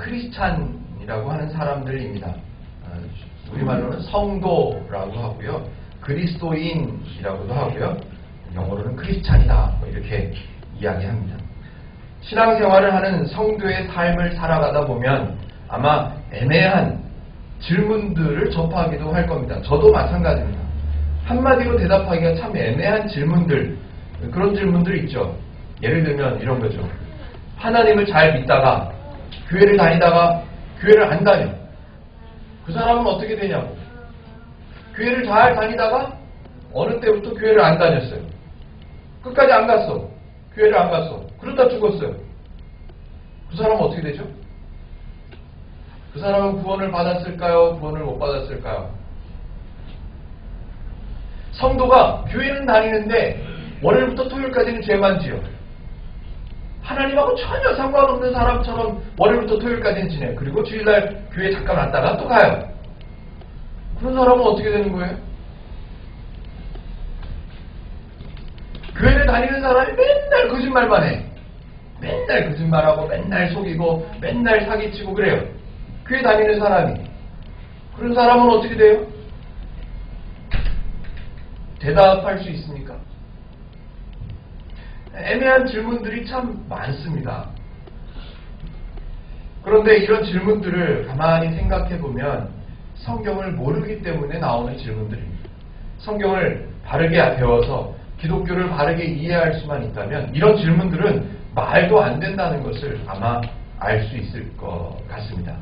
크리스찬이라고 하는 사람들입니다. 우리말로는 성도라고 하고요. 그리스도인이라고도 하고요. 영어로는 크리스찬이다 이렇게 이야기합니다. 신앙생활을 하는 성도의 삶을 살아가다 보면 아마 애매한 질문들을 접하기도 할 겁니다. 저도 마찬가지입니다. 한마디로 대답하기가 참 애매한 질문들, 그런 질문들이 있죠. 예를 들면 이런 거죠. 하나님을 잘 믿다가 교회를 다니다가 교회를 안 다녀. 그 사람은 어떻게 되냐고. 교회를 잘 다니다가 어느 때부터 교회를 안 다녔어요. 끝까지 안 갔어. 교회를 안 갔어. 그러다 죽었어요. 그 사람은 어떻게 되죠? 그 사람은 구원을 받았을까요? 구원을 못 받았을까요? 성도가 교회는 다니는데 월요일부터 토요일까지는 죄만 지어. 하나님하고 전혀 상관없는 사람처럼 월요일부터 토요일까지는 지내요. 그리고 주일날 교회 잠깐 왔다가 또 가요. 그런 사람은 어떻게 되는 거예요? 교회를 다니는 사람이 맨날 거짓말만 해. 맨날 거짓말하고 맨날 속이고 맨날 사기치고 그래요. 교회 다니는 사람이. 그런 사람은 어떻게 돼요? 대답할 수 있습니까? 애매한 질문들이 참 많습니다. 그런데 이런 질문들을 가만히 생각해 보면 성경을 모르기 때문에 나오는 질문들입니다. 성경을 바르게 배워서 기독교를 바르게 이해할 수만 있다면 이런 질문들은 말도 안 된다는 것을 아마 알 수 있을 것 같습니다.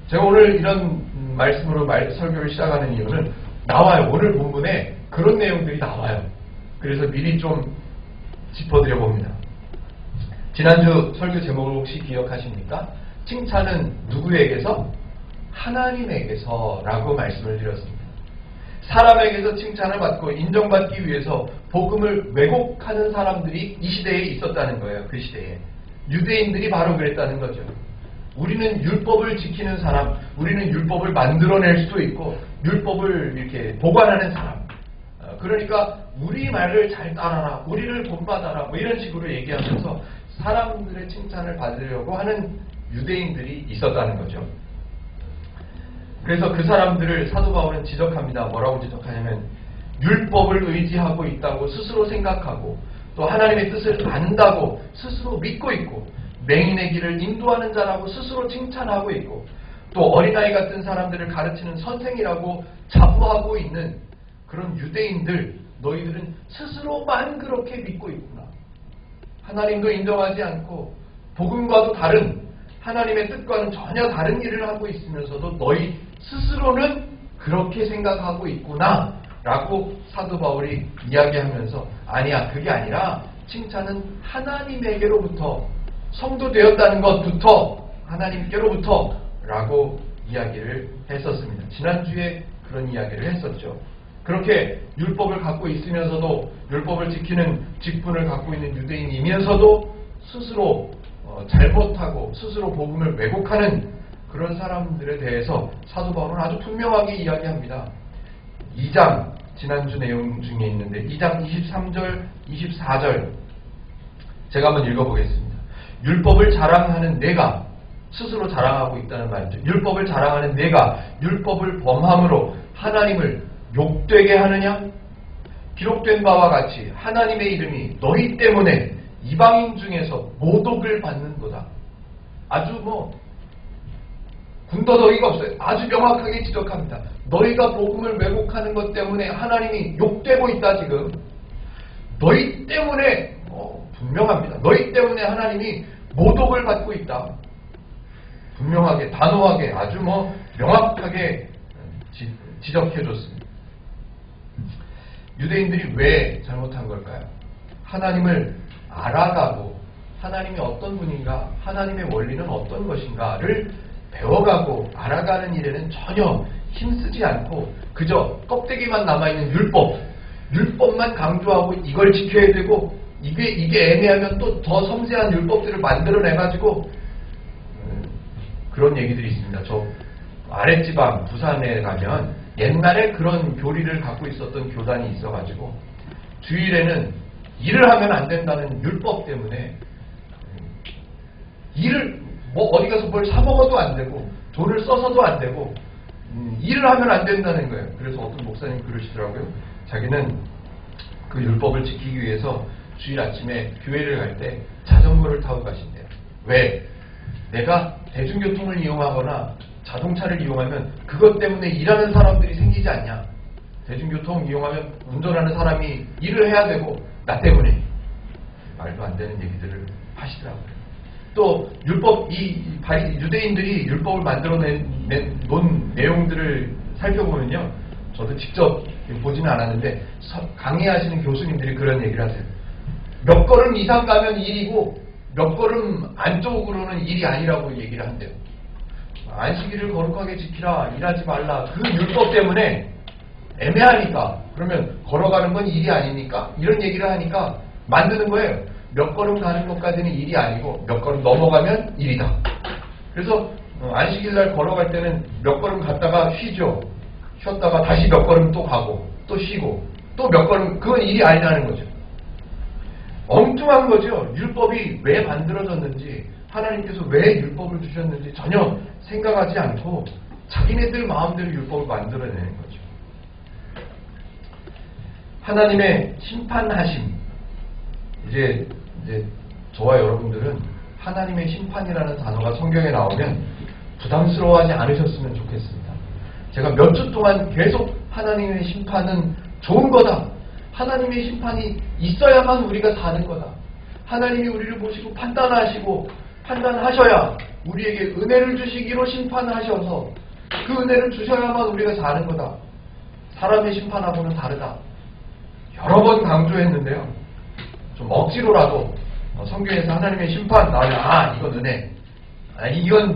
제가 오늘 이런 말씀으로 설교를 시작하는 이유는 나와요. 오늘 본문에 그런 내용들이 나와요. 그래서 미리 좀 짚어드려 봅니다. 지난주 설교 제목을 혹시 기억하십니까? 칭찬은 누구에게서? 하나님에게서라고 말씀을 드렸습니다. 사람에게서 칭찬을 받고 인정받기 위해서 복음을 왜곡하는 사람들이 이 시대에 있었다는 거예요. 그 시대에. 유대인들이 바로 그랬다는 거죠. 우리는 율법을 지키는 사람, 우리는 율법을 만들어낼 수도 있고 율법을 이렇게 보관하는 사람. 그러니까 우리 말을 잘 따라라, 우리를 본받아라 뭐 이런 식으로 얘기하면서 사람들의 칭찬을 받으려고 하는 유대인들이 있었다는 거죠. 그래서 그 사람들을 사도 바울은 지적합니다. 뭐라고 지적하냐면 율법을 의지하고 있다고 스스로 생각하고 또 하나님의 뜻을 안다고 스스로 믿고 있고 맹인의 길을 인도하는 자라고 스스로 칭찬하고 있고 또 어린아이 같은 사람들을 가르치는 선생이라고 자부하고 있는 그런 유대인들, 너희들은 스스로만 그렇게 믿고 있구나. 하나님도 인정하지 않고 복음과도 다른 하나님의 뜻과는 전혀 다른 일을 하고 있으면서도 너희 스스로는 그렇게 생각하고 있구나 라고 사도 바울이 이야기하면서 아니야, 그게 아니라 칭찬은 하나님에게로부터 성도 되었다는 것부터 하나님께로부터 라고 이야기를 했었습니다. 지난주에 그런 이야기를 했었죠. 그렇게 율법을 갖고 있으면서도 율법을 지키는 직분을 갖고 있는 유대인이면서도 스스로 잘못하고 스스로 복음을 왜곡하는 그런 사람들에 대해서 사도 바울은 아주 분명하게 이야기합니다. 2장 지난주 내용 중에 있는데 2장 23절 24절 제가 한번 읽어보겠습니다. 율법을 자랑하는 내가 스스로 자랑하고 있다는 말이죠. 율법을 자랑하는 내가 율법을 범함으로 하나님을 욕되게 하느냐? 기록된 바와 같이 하나님의 이름이 너희 때문에 이방인 중에서 모독을 받는도다. 아주 군더더기가 없어요. 아주 명확하게 지적합니다. 너희가 복음을 왜곡하는 것 때문에 하나님이 욕되고 있다 지금. 너희 때문에 분명합니다. 너희 때문에 하나님이 모독을 받고 있다. 분명하게 단호하게 아주 명확하게 지적해줬습니다. 유대인들이 왜 잘못한 걸까요? 하나님을 알아가고 하나님이 어떤 분인가, 하나님의 원리는 어떤 것인가를 배워가고 알아가는 일에는 전혀 힘쓰지 않고 그저 껍데기만 남아있는 율법만 강조하고 이걸 지켜야 되고 이게 애매하면 또 더 섬세한 율법들을 만들어내가지고 그런 얘기들이 있습니다. 저 아랫지방 부산에 가면 옛날에 그런 교리를 갖고 있었던 교단이 있어가지고 주일에는 일을 하면 안 된다는 율법 때문에 일을 뭐 어디 가서 뭘 사 먹어도 안 되고 돈을 써서도 안 되고 일을 하면 안 된다는 거예요. 그래서 어떤 목사님 그러시더라고요. 자기는 그 율법을 지키기 위해서 주일 아침에 교회를 갈 때 자전거를 타고 가신대요. 왜? 내가 대중교통을 이용하거나 자동차를 이용하면 그것 때문에 일하는 사람들이 생기지 않냐. 대중교통 이용하면 운전하는 사람이 일을 해야 되고 나 때문에. 말도 안 되는 얘기들을 하시더라고요. 또 율법, 유대인들이 율법을 만들어 놓은 내용들을 살펴보면요. 저도 직접 보지는 않았는데 강의하시는 교수님들이 그런 얘기를 하세요. 몇 걸음 이상 가면 일이고 몇 걸음 안쪽으로는 일이 아니라고 얘기를 한대요. 안식일을 거룩하게 지키라, 일하지 말라. 그 율법 때문에 애매하니까 그러면 걸어가는 건 일이 아니니까 이런 얘기를 하니까 만드는 거예요. 몇 걸음 가는 것까지는 일이 아니고 몇 걸음 넘어가면 일이다. 그래서 안식일날 걸어갈 때는 몇 걸음 갔다가 쉬죠. 쉬었다가 다시 몇 걸음 또 가고 또 쉬고 또 몇 걸음, 그건 일이 아니라는 거죠. 엉뚱한 거죠. 율법이 왜 만들어졌는지, 하나님께서 왜 율법을 주셨는지 전혀 생각하지 않고 자기네들 마음대로 율법을 만들어내는 거죠. 하나님의 심판하심. 이제 저와 여러분들은 하나님의 심판이라는 단어가 성경에 나오면 부담스러워하지 않으셨으면 좋겠습니다. 제가 몇 주 동안 계속 하나님의 심판은 좋은 거다. 하나님의 심판이 있어야만 우리가 사는 거다. 하나님이 우리를 보시고 판단하셔야 우리에게 은혜를 주시기로 심판하셔서 그 은혜를 주셔야만 우리가 사는 거다. 사람의 심판하고는 다르다. 여러 번 강조했는데요. 좀 억지로라도 성경에서 하나님의 심판 나오면 이건 은혜,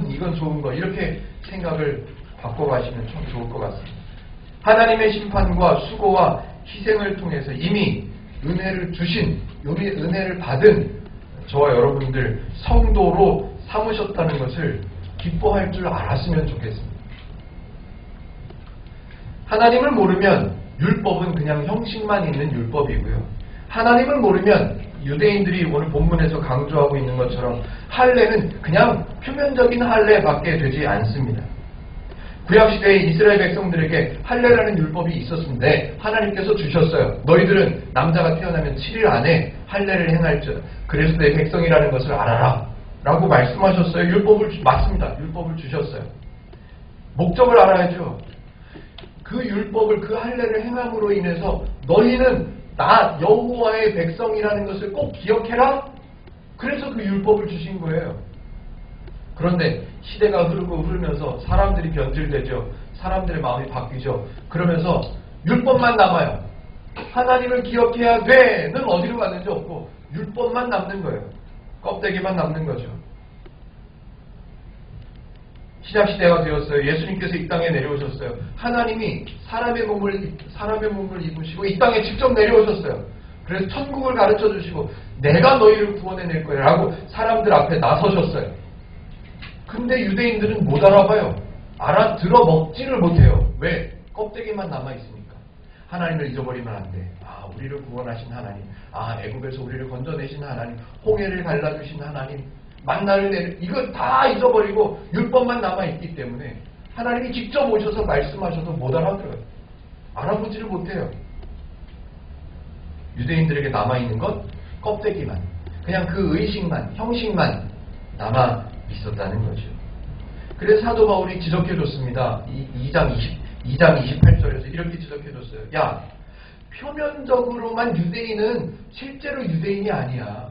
이건 좋은 거, 이렇게 생각을 바꿔가시면 참 좋을 것 같습니다. 하나님의 심판과 수고와 희생을 통해서 이미 은혜를 주신, 은혜를 받은 저와 여러분들 성도로 삼으셨다는 것을 기뻐할 줄 알았으면 좋겠습니다. 하나님을 모르면 율법은 그냥 형식만 있는 율법이고요. 하나님을 모르면 유대인들이 오늘 본문에서 강조하고 있는 것처럼 할례는 그냥 표면적인 할례밖에 되지 않습니다. 구약시대에 이스라엘 백성들에게 할례라는 율법이 있었는데 하나님께서 주셨어요. 너희들은 남자가 태어나면 7일 안에 할례를 행할지어다. 그래서 내 백성이라는 것을 알아라 라고 말씀하셨어요. 맞습니다. 율법을 주셨어요. 목적을 알아야죠. 그 율법을, 그 할례를 행함으로 인해서 너희는 나 여호와의 백성이라는 것을 꼭 기억해라. 그래서 그 율법을 주신 거예요. 그런데 시대가 흐르면서 사람들이 변질되죠. 사람들의 마음이 바뀌죠. 그러면서 율법만 남아요. 하나님을 기억해야 돼는 어디로 갔는지 없고 율법만 남는 거예요. 껍데기만 남는 거죠. 신약시대가 되었어요. 예수님께서 이 땅에 내려오셨어요. 하나님이 사람의 몸을 입으시고 이 땅에 직접 내려오셨어요. 그래서 천국을 가르쳐 주시고 내가 너희를 구원해낼 거야 라고 사람들 앞에 나서셨어요. 근데 유대인들은 못 알아봐요. 알아들어 먹지를 못해요. 왜? 껍데기만 남아있으니까. 하나님을 잊어버리면 안 돼. 우리를 구원하신 하나님, 애굽에서 우리를 건져내신 하나님, 홍해를 갈라주신 하나님, 만나를 이거 다 잊어버리고 율법만 남아있기 때문에 하나님이 직접 오셔서 말씀하셔도 못 알아들어요. 알아보지를 못해요. 유대인들에게 남아있는 것 껍데기만, 그냥 그 의식만, 형식만 남아 있었다는 거죠. 그래서 사도 바울이 지적해줬습니다. 2장 28절에서 이렇게 지적해줬어요. 야, 표면적으로만 유대인은 실제로 유대인이 아니야.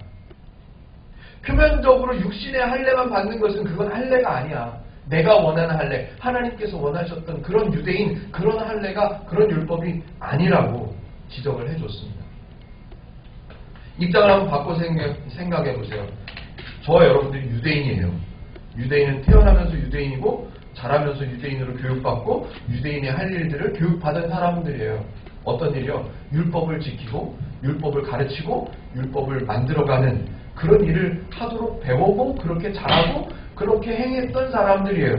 표면적으로 육신의 할례만 받는 것은 그건 할례가 아니야. 내가 원하는 할례, 하나님께서 원하셨던 그런 유대인, 그런 할례가, 그런 율법이 아니라고 지적을 해줬습니다. 입장을 한번 바꿔 생각해 보세요. 저와 여러분들이 유대인이에요. 유대인은 태어나면서 유대인이고 자라면서 유대인으로 교육받고 유대인의 할 일들을 교육받은 사람들이에요. 어떤 일이요? 율법을 지키고 율법을 가르치고 율법을 만들어가는 그런 일을 하도록 배우고 그렇게 잘하고 그렇게 행했던 사람들이에요.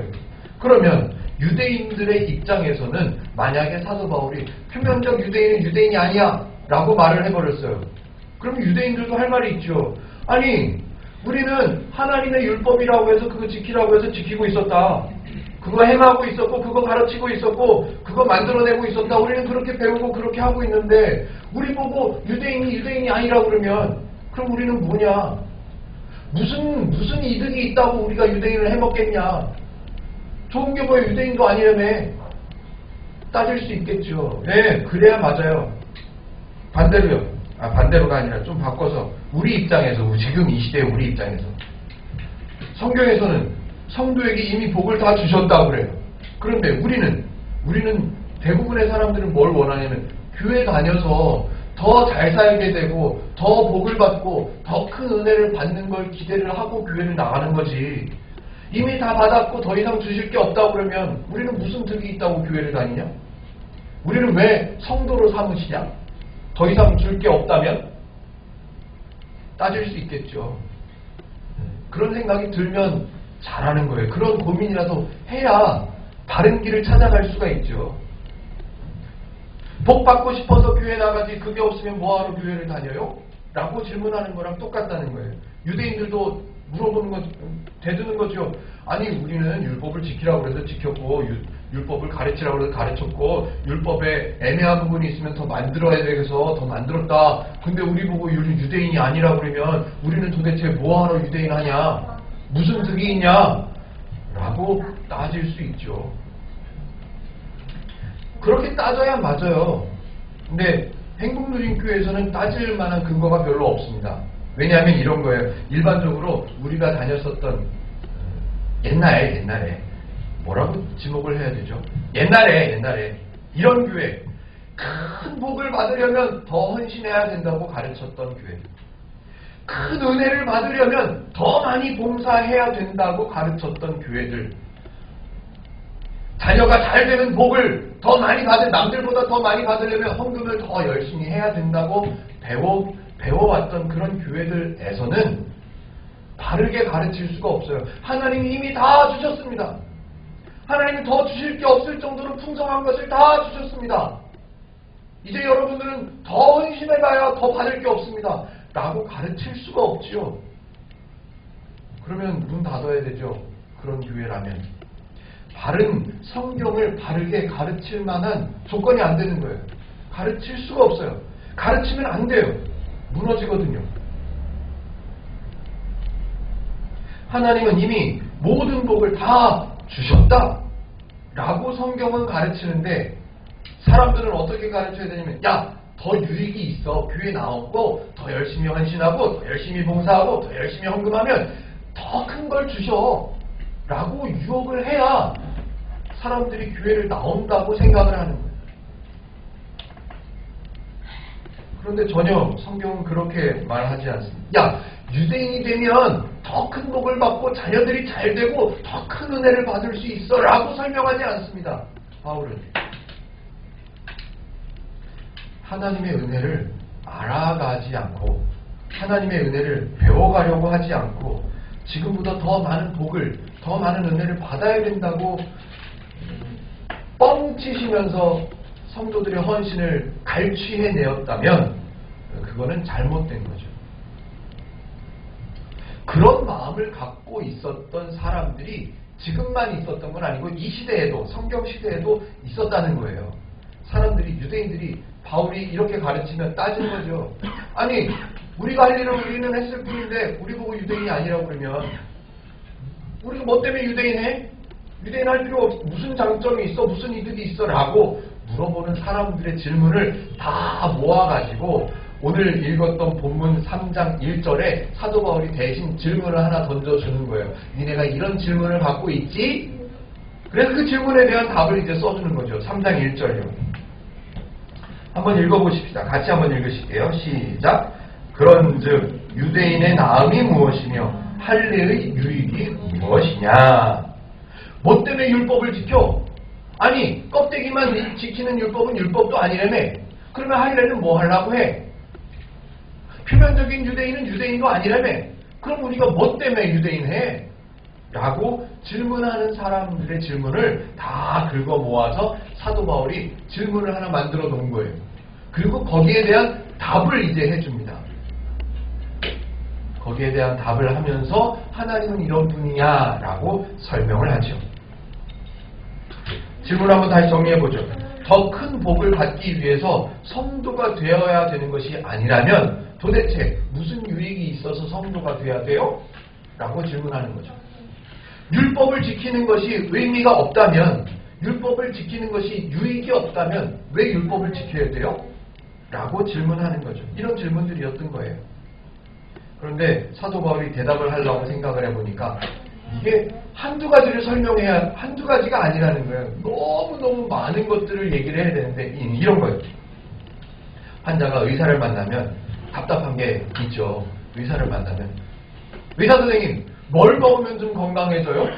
그러면 유대인들의 입장에서는 만약에 사도 바울이 표면적 유대인은 유대인이 아니야 라고 말을 해버렸어요. 그럼 유대인들도 할 말이 있죠. 아니, 우리는 하나님의 율법이라고 해서 그거 지키라고 해서 지키고 있었다. 그거 행하고 있었고 그거 가르치고 있었고 그거 만들어내고 있었다. 우리는 그렇게 배우고 그렇게 하고 있는데 우리 보고 유대인이 아니라고 그러면 그럼 우리는 뭐냐? 무슨 이득이 있다고 우리가 유대인을 해먹겠냐? 좋은 게 뭐야? 유대인도 아니라며 따질 수 있겠죠. 네, 그래야 맞아요. 반대로요. 반대로가 아니라 좀 바꿔서 우리 입장에서 지금 이 시대의 우리 입장에서 성경에서는 성도에게 이미 복을 다 주셨다고 그래요. 그런데 우리는 대부분의 사람들은 뭘 원하냐면 교회 다녀서 더 잘 살게 되고 더 복을 받고 더 큰 은혜를 받는 걸 기대를 하고 교회를 나가는 거지. 이미 다 받았고 더 이상 주실 게 없다고 그러면 우리는 무슨 득이 있다고 교회를 다니냐? 우리는 왜 성도로 삼으시냐? 더 이상 줄 게 없다면? 따질 수 있겠죠. 그런 생각이 들면 잘하는 거예요. 그런 고민이라도 해야 바른 길을 찾아갈 수가 있죠. 복 받고 싶어서 교회 나가지 그게 없으면 뭐하러 교회를 다녀요? 라고 질문하는 거랑 똑같다는 거예요. 유대인들도 물어보는 거, 대드는 거죠. 아니 우리는 율법을 지키라고 해서 지켰고 율법을 가르치라고 해서 가르쳤고 율법에 애매한 부분이 있으면 더 만들어야 돼서 더 만들었다. 근데 우리 보고 유대인이 아니라고 그러면 우리는 도대체 뭐하러 유대인 하냐? 무슨 득이 있냐? 라고 따질 수 있죠. 그렇게 따져야 맞아요. 근데 행복누린교회에서는 따질 만한 근거가 별로 없습니다. 왜냐하면 이런 거예요. 일반적으로 우리가 다녔었던 옛날에 뭐라고 지목을 해야 되죠? 옛날에 이런 교회 큰 복을 받으려면 더 헌신해야 된다고 가르쳤던 교회, 큰 은혜를 받으려면 더 많이 봉사해야 된다고 가르쳤던 교회들, 자녀가 잘 되는 복을 더 많이 남들보다 더 많이 받으려면 헌금을 더 열심히 해야 된다고 배워왔던 그런 교회들에서는 바르게 가르칠 수가 없어요. 하나님이 이미 다 주셨습니다. 하나님이 더 주실 게 없을 정도로 풍성한 것을 다 주셨습니다. 이제 여러분들은 더 헌신해봐야 더 받을 게 없습니다. 라고 가르칠 수가 없지요. 그러면 문 닫아야 되죠. 그런 교회라면. 바른 성경을 바르게 가르칠 만한 조건이 안 되는 거예요. 가르칠 수가 없어요. 가르치면 안 돼요. 무너지거든요. 하나님은 이미 모든 복을 다 주셨다 라고 성경은 가르치는데 사람들은 어떻게 가르쳐야 되냐면 더 유익이 있어. 교회 나오고 더 열심히 헌신하고 더 열심히 봉사하고 더 열심히 헌금하면 더 큰 걸 주셔 라고 유혹을 해야 사람들이 교회를 나온다고 생각을 하는 거예요. 그런데 전혀 성경은 그렇게 말하지 않습니다. 유대인이 되면 더 큰 복을 받고 자녀들이 잘 되고 더 큰 은혜를 받을 수 있어 라고 설명하지 않습니다. 바울은 하나님의 은혜를 알아가지 않고 하나님의 은혜를 배워가려고 하지 않고 지금보다 더 많은 복을 더 많은 은혜를 받아야 된다고 뻥치시면서 성도들의 헌신을 갈취해내었다면 그거는 잘못된 거죠. 그런 마음을 갖고 있었던 사람들이 지금만 있었던 건 아니고 이 시대에도 성경 시대에도 있었다는 거예요. 사람들이 유대인들이 바울이 이렇게 가르치면 따진 거죠. 아니 우리가 할 일을 우리는 했을 뿐인데 우리 보고 유대인이 아니라고 그러면 우리가 뭐 때문에 유대인해? 유대인 할 필요 없어. 무슨 장점이 있어? 무슨 이득이 있어? 라고 물어보는 사람들의 질문을 다 모아가지고 오늘 읽었던 본문 3장 1절에 사도 바울이 대신 질문을 하나 던져주는 거예요. 니네가 이런 질문을 갖고 있지? 그래서 그 질문에 대한 답을 이제 써주는 거죠. 3장 1절이요. 한번 읽어보십시다. 같이 한번 읽으실게요. 시작. 그런즉 유대인의 나음이 무엇이며 할례의 유익이 무엇이냐? 뭐 때문에 율법을 지켜? 아니 껍데기만 지키는 율법은 율법도 아니라며. 그러면 할례는 뭐 하려고 해? 표면적인 유대인은 유대인도 아니라며. 그럼 우리가 뭐 때문에 유대인해? 라고 질문하는 사람들의 질문을 다 긁어 모아서 사도 바울이 질문을 하나 만들어 놓은 거예요. 그리고 거기에 대한 답을 이제 해줍니다. 거기에 대한 답을 하면서 하나님은 이런 분이야 라고 설명을 하죠. 질문 한번 다시 정리해보죠. 더 큰 복을 받기 위해서 성도가 되어야 되는 것이 아니라면 도대체 무슨 유익이 있어서 성도가 되어야 돼요? 라고 질문하는 거죠. 율법을 지키는 것이 의미가 없다면, 율법을 지키는 것이 유익이 없다면 왜 율법을 지켜야 돼요? 라고 질문하는 거죠. 이런 질문들이었던 거예요. 그런데 사도 바울이 대답을 하려고 생각을 해보니까 이게 한두 가지를 설명해야 한두 가지가 아니라는 거예요. 너무너무 많은 것들을 얘기를 해야 되는데 이런 거예요. 환자가 의사를 만나면 답답한 게 있죠. 의사를 만나면 의사 선생님 뭘 먹으면 좀 건강해져요?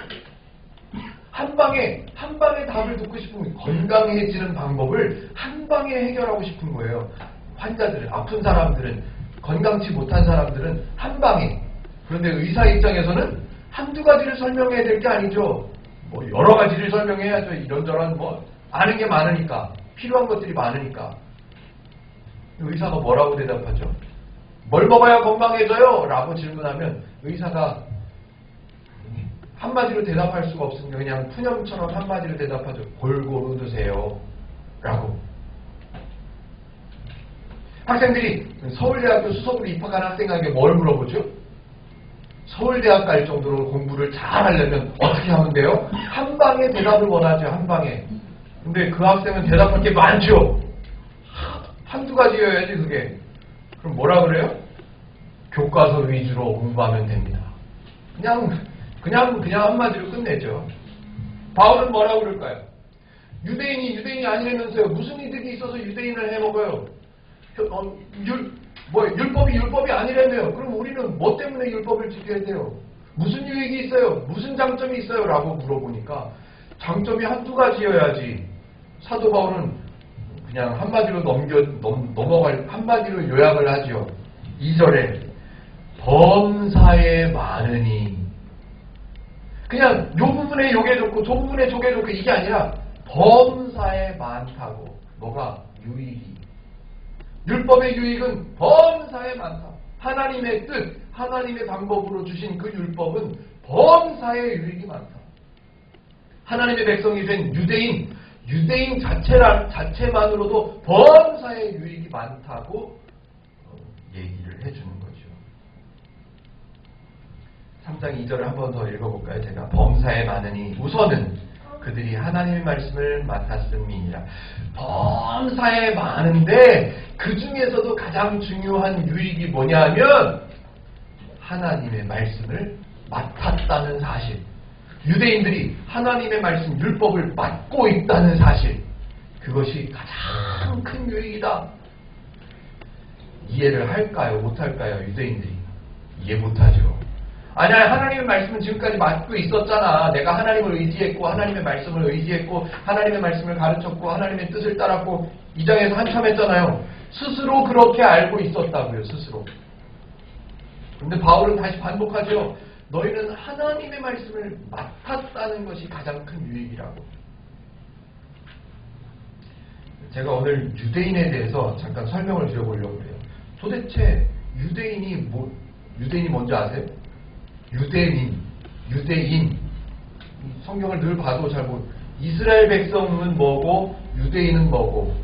한 방에 답을 듣고 싶은 거예요. 건강해지는 방법을 한 방에 해결하고 싶은 거예요. 환자들은, 아픈 사람들은, 건강치 못한 사람들은 한 방에. 그런데 의사 입장에서는 한두 가지를 설명해야 될 게 아니죠. 뭐 여러 가지를 설명해야죠. 이런저런 뭐 아는 게 많으니까, 필요한 것들이 많으니까. 의사가 뭐라고 대답하죠? 뭘 먹어야 건강해져요? 라고 질문하면 의사가 한마디로 대답할 수가 없으니까 그냥 푸념처럼 한마디로 대답하죠. 골고루 드세요. 라고. 학생들이 서울대학교 수석으로 입학한 학생에게 뭘 물어보죠? 서울대학 갈 정도로 공부를 잘 하려면 어떻게 하면 돼요? 한 방에 대답을 원하죠. 한 방에. 근데 그 학생은 대답할 게 많죠. 한두 가지여야지 그게. 그럼 뭐라 그래요? 교과서 위주로 공부하면 됩니다. 그냥 한마디로 끝내죠. 바울은 뭐라고 그럴까요? 유대인이 아니라면서요. 무슨 이득이 있어서 유대인을 해먹어요? 율법이 아니라며요. 그럼 우리는 뭐 때문에 율법을 지켜야 돼요? 무슨 유익이 있어요? 무슨 장점이 있어요? 라고 물어보니까 장점이 한두 가지여야지. 사도 바울은 그냥 한마디로 넘어갈, 한마디로 요약을 하죠. 2절에 범사에 많으니. 그냥 요 부분에 요게 좋고 저 부분에 저게 좋고 이게 아니라 범사에 많다고. 뭐가? 유익이. 율법의 유익은 범사에 많다. 하나님의 뜻, 하나님의 방법으로 주신 그 율법은 범사에 유익이 많다. 하나님의 백성이 된 유대인 자체만으로도 범사에 유익이 많다고 얘기를 해주는 거죠. 3장 2절을 한 번 더 읽어볼까요? 제가 범사에 많으니 우선은 그들이 하나님의 말씀을 맡았음이니라. 범사에 많은데 그 중에서도 가장 중요한 유익이 뭐냐면 하나님의 말씀을 맡았다는 사실. 유대인들이 하나님의 말씀, 율법을 맡고 있다는 사실. 그것이 가장 큰 유익이다. 이해를 할까요? 못할까요? 유대인들이. 이해 못하죠. 아니야, 하나님의 말씀은 지금까지 맡고 있었잖아. 내가 하나님을 의지했고 하나님의 말씀을 의지했고 하나님의 말씀을 가르쳤고 하나님의 뜻을 따랐고 이 장에서 한참 했잖아요. 스스로 그렇게 알고 있었다고요. 스스로. 그런데 바울은 다시 반복하죠. 너희는 하나님의 말씀을 맡았다는 것이 가장 큰 유익이라고. 제가 오늘 유대인에 대해서 잠깐 설명을 드려보려고 해요. 도대체 유대인이 뭔지 아세요? 유대인. 성경을 늘 봐도 잘 이스라엘 백성은 뭐고 유대인은 뭐고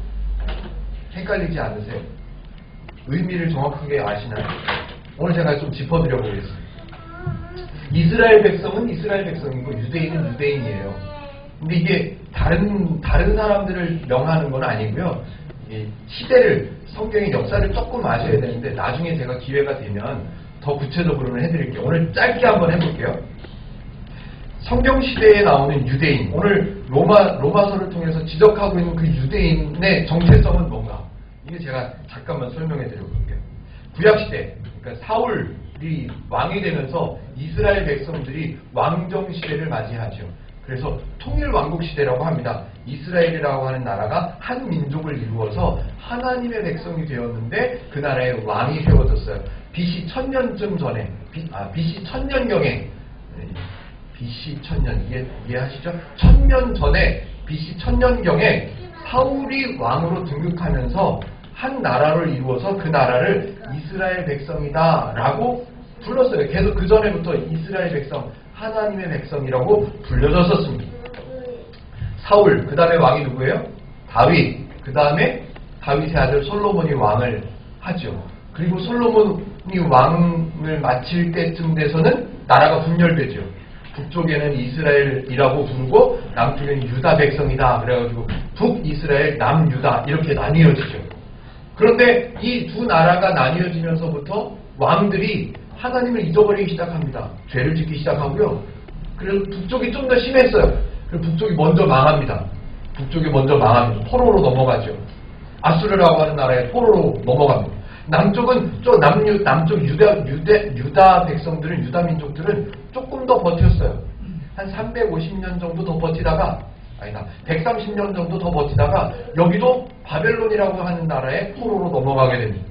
헷갈리지 않으세요? 의미를 정확하게 아시나요? 오늘 제가 좀 짚어드려 보겠습니다. 이스라엘 백성은 이스라엘 백성이고 유대인은 유대인이에요. 근데 이게 다른 사람들을 명하는 건 아니고요. 시대를, 성경의 역사를 조금 아셔야 되는데 나중에 제가 기회가 되면 더 구체적으로는 해드릴게요. 오늘 짧게 한번 해볼게요. 성경 시대에 나오는 유대인, 오늘 로마서를 통해서 지적하고 있는 그 유대인의 정체성은 뭔가? 이게 제가 잠깐만 설명해 드려볼게요. 구약시대, 그러니까 사울이 왕이 되면서 이스라엘 백성들이 왕정 시대를 맞이하죠. 그래서 통일왕국 시대라고 합니다. 이스라엘이라고 하는 나라가 한 민족을 이루어서 하나님의 백성이 되었는데 그 나라에 왕이 세워졌어요. BC 1000년쯤 전에, BC 1000년경에, BC 1000년, 이해하시죠? 1000년 전에, BC 1000년경에 사울이 왕으로 등극하면서 한 나라를 이루어서 그 나라를 이스라엘 백성이다 라고 불렀어요. 계속 그 전에부터 이스라엘 백성, 하나님의 백성이라고 불려졌었습니다. 사울, 그 다음에 왕이 누구예요? 다윗, 그 다음에 다윗의 아들 솔로몬이 왕을 하죠. 그리고 솔로몬이 왕을 마칠 때쯤 돼서는 나라가 분열되죠. 북쪽에는 이스라엘이라고 부르고 남쪽에는 유다 백성이다. 그래가지고 북이스라엘, 남유다 이렇게 나뉘어지죠. 그런데 이 두 나라가 나뉘어지면서부터 왕들이 하나님을 잊어버리기 시작합니다. 죄를 짓기 시작하고요. 그래서 북쪽이 좀 더 심했어요. 그래서 북쪽이 먼저 망합니다. 북쪽이 먼저 망합니다. 포로로 넘어가죠. 아수르라고 하는 나라에 포로로 넘어갑니다. 남쪽은 남쪽 유다 백성들은, 유다 민족들은 조금 더 버텼어요. 한 350년 정도 더 버티다가, 130년 정도 더 버티다가 여기도 바벨론이라고 하는 나라에 포로로 넘어가게 됩니다.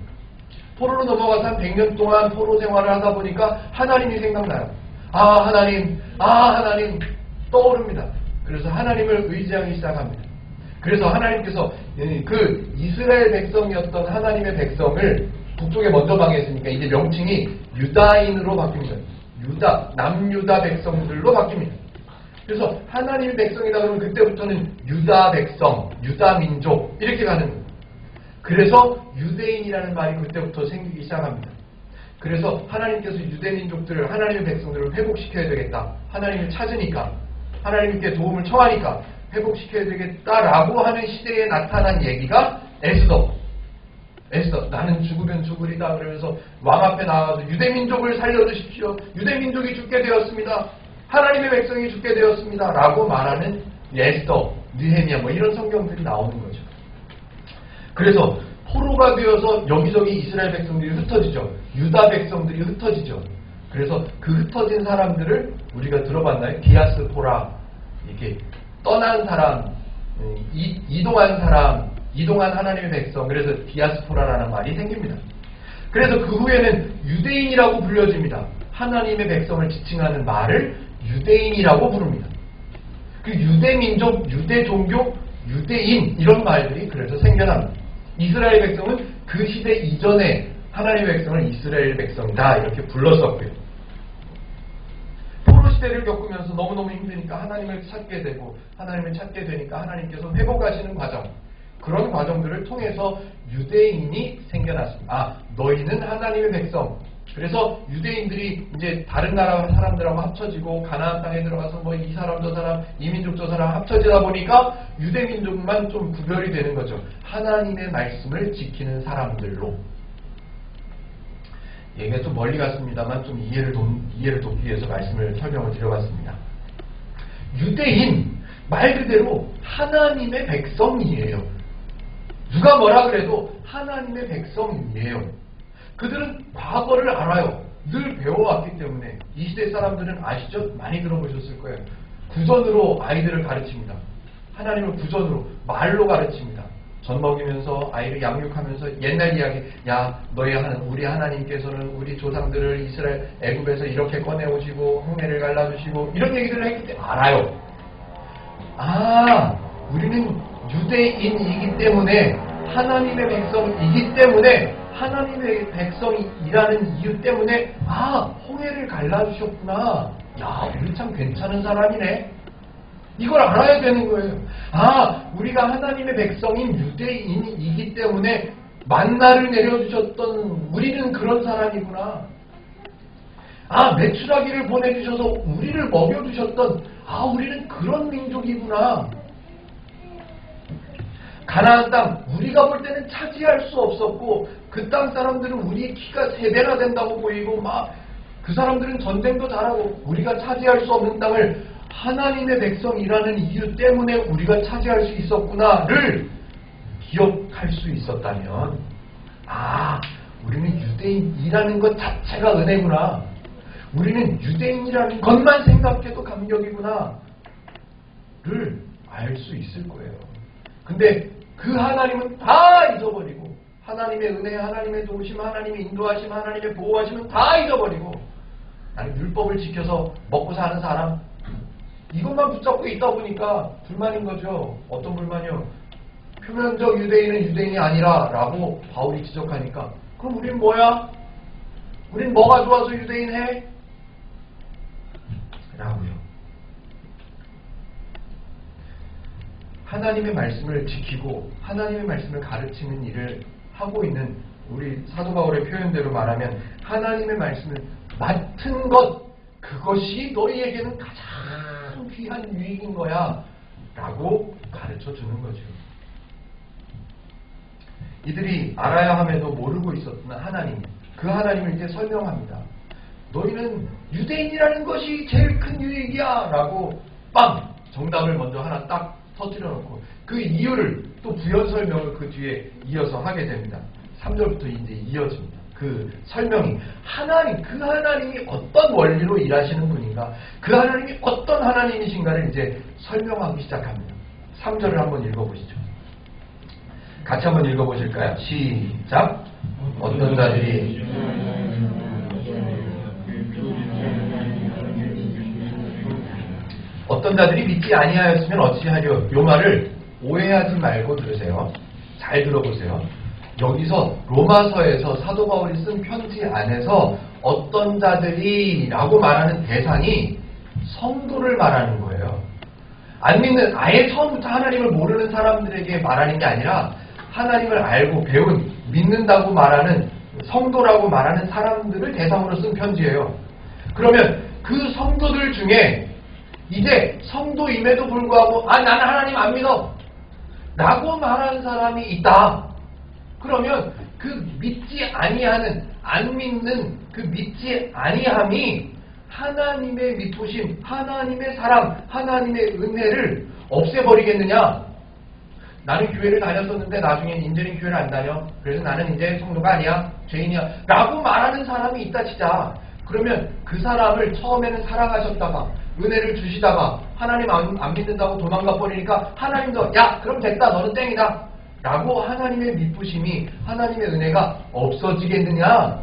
포로로 넘어가서 한 100년 동안 포로 생활을 하다 보니까 하나님이 생각나요. 하나님 떠오릅니다. 그래서 하나님을 의지하기 시작합니다. 그래서 하나님께서 그 이스라엘 백성이었던 하나님의 백성을 북쪽에 먼저 망했으니까 이제 명칭이 유다인으로 바뀝니다. 남유다 백성들로 바뀝니다. 그래서 하나님의 백성이다 그러면 그때부터는 유다 백성, 유다 민족 이렇게 가는 거예요. 그래서 유대인이라는 말이 그때부터 생기기 시작합니다. 그래서 하나님께서 유대 민족들을, 하나님의 백성들을 회복시켜야 되겠다. 하나님을 찾으니까, 하나님께 도움을 청하니까 회복시켜야 되겠다라고 하는 시대에 나타난 얘기가 에스더, 나는 죽으면 죽으리다 그러면서 왕 앞에 나와서 유대민족을 살려주십시오. 유대민족이 죽게 되었습니다. 하나님의 백성이 죽게 되었습니다. 라고 말하는 에스더, 느헤미야 뭐 이런 성경들이 나오는 거죠. 그래서 포로가 되어서 여기저기 이스라엘 백성들이 흩어지죠. 유다 백성들이 흩어지죠. 그래서 그 흩어진 사람들을 우리가 들어봤나요? 디아스포라, 이렇게 떠난 사람, 이동한 사람, 이동한 하나님의 백성, 그래서 디아스포라라는 말이 생깁니다. 그래서 그 후에는 유대인이라고 불려집니다. 하나님의 백성을 지칭하는 말을 유대인이라고 부릅니다. 그 유대민족, 유대종교, 유대인 이런 말들이 그래서 생겨납니다. 이스라엘 백성은 그 시대 이전에 하나님의 백성을 이스라엘 백성이다 이렇게 불렀었고요. 포로 시대를 겪으면서 너무너무 힘드니까 하나님을 찾게 되고, 하나님을 찾게 되니까 하나님께서 회복하시는 과정, 그런 과정들을 통해서 유대인이 생겨났습니다. 너희는 하나님의 백성. 그래서 유대인들이 이제 다른 나라 사람들하고 합쳐지고 가나안 땅에 들어가서 뭐 이 사람 저 사람, 이 민족 저 사람 합쳐지다 보니까 유대 민족만 좀 구별이 되는 거죠. 하나님의 말씀을 지키는 사람들로. 얘기가 좀 멀리 갔습니다만 좀 이해를 돕기 위해서 설명을 드려봤습니다. 유대인 말 그대로 하나님의 백성이에요. 누가 뭐라 그래도 하나님의 백성이에요. 그들은 과거를 알아요. 늘 배워왔기 때문에. 이 시대 사람들은 아시죠? 많이 들어보셨을 거예요. 구전으로 아이들을 가르칩니다. 하나님을 구전으로, 말로 가르칩니다. 젖 먹이면서 아이를 양육하면서 옛날 이야기, 우리 하나님께서는 우리 조상들을 이스라엘 애굽에서 이렇게 꺼내오시고 홍해를 갈라주시고 이런 얘기들을 했기 때문에 알아요. 우리는 유대인이기 때문에, 하나님의 백성이기 때문에, 하나님의 백성이라는 이유 때문에 홍해를 갈라주셨구나. 우리 참 괜찮은 사람이네. 이걸 알아야 되는 거예요. 우리가 하나님의 백성인 유대인이기 때문에 만나를 내려주셨던 우리는 그런 사람이구나. 메추라기를 보내주셔서 우리를 먹여주셨던 우리는 그런 민족이구나. 가나안 땅 우리가 볼 때는 차지할 수 없었고 그 땅 사람들은 우리의 키가 3배나 된다고 보이고 그 사람들은 전쟁도 잘하고 우리가 차지할 수 없는 땅을 하나님의 백성이라는 이유 때문에 우리가 차지할 수 있었구나를 기억할 수 있었다면 우리는 유대인이라는 것 자체가 은혜구나. 우리는 유대인이라는 것만 생각해도 감격이구나 를 알 수 있을 거예요. 근데 그 하나님은 다 잊어버리고 하나님의 은혜, 하나님의 도우심, 하나님의 인도하심, 하나님의 보호하심은 다 잊어버리고 나는 율법을 지켜서 먹고 사는 사람, 이것만 붙잡고 있다 보니까 불만인 거죠. 어떤 불만이요? 표면적 유대인은 유대인이 아니라 라고 바울이 지적하니까 그럼 우린 뭐야? 우린 뭐가 좋아서 유대인 해? 라고요. 하나님의 말씀을 지키고 하나님의 말씀을 가르치는 일을 하고 있는 우리 사도 바울의 표현대로 말하면 하나님의 말씀을 맡은 것, 그것이 너희에게는 가장 귀한 유익인 거야 라고 가르쳐 주는 거죠. 이들이 알아야 함에도 모르고 있었던 하나님, 그 하나님을 이제 설명합니다. 너희는 유대인이라는 것이 제일 큰 유익이야 라고 빵! 정답을 먼저 하나 딱 터뜨려 놓고 그 이유를 또 부연 설명을 그 뒤에 이어서 하게 됩니다. 3절부터 이제 이어집니다. 그 설명이 하나님, 그 하나님이 어떤 원리로 일하시는 분인가, 그 하나님이 어떤 하나님이신가를 이제 설명하기 시작합니다. 3절을 한번 읽어보시죠. 같이 한번 읽어보실까요? 시작. 어떤 자들이 믿지 아니하였으면 어찌하려. 요 말을 오해하지 말고 들으세요. 잘 들어보세요. 여기서 로마서에서 사도 바울이 쓴 편지 안에서 어떤 자들이 라고 말하는 대상이 성도를 말하는 거예요. 안 믿는, 아예 처음부터 하나님을 모르는 사람들에게 말하는 게 아니라 하나님을 알고 배운, 믿는다고 말하는 성도라고 말하는 사람들을 대상으로 쓴 편지예요. 그러면 그 성도들 중에 이제 성도임에도 불구하고 나는 하나님 안 믿어 라고 말하는 사람이 있다. 그러면 그 믿지 아니하는, 안 믿는 그 믿지 아니함이 하나님의 미쁘심, 하나님의 사랑, 하나님의 은혜를 없애버리겠느냐? 나는 교회를 다녔었는데 나중에 이제는 교회를 안 다녀. 그래서 나는 이제 성도가 아니야. 죄인이야. 라고 말하는 사람이 있다 치자. 그러면 그 사람을 처음에는 사랑하셨다가 은혜를 주시다가 하나님 안 믿는다고 도망가 버리니까 하나님도 야 그럼 됐다 너는 땡이다 라고 하나님의 미쁘심이, 하나님의 은혜가 없어지겠느냐?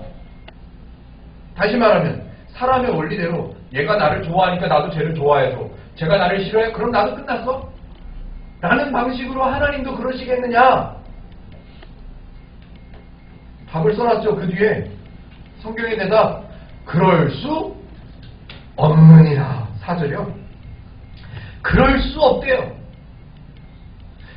다시 말하면 사람의 원리대로 얘가 나를 좋아하니까 나도 쟤를 좋아해줘, 쟤가 나를 싫어해? 그럼 나도 끝났어? 라는 방식으로 하나님도 그러시겠느냐? 답을 써놨죠. 그 뒤에 성경의 대답, 그럴 수 없느니라. 4절이요. 그럴 수 없대요.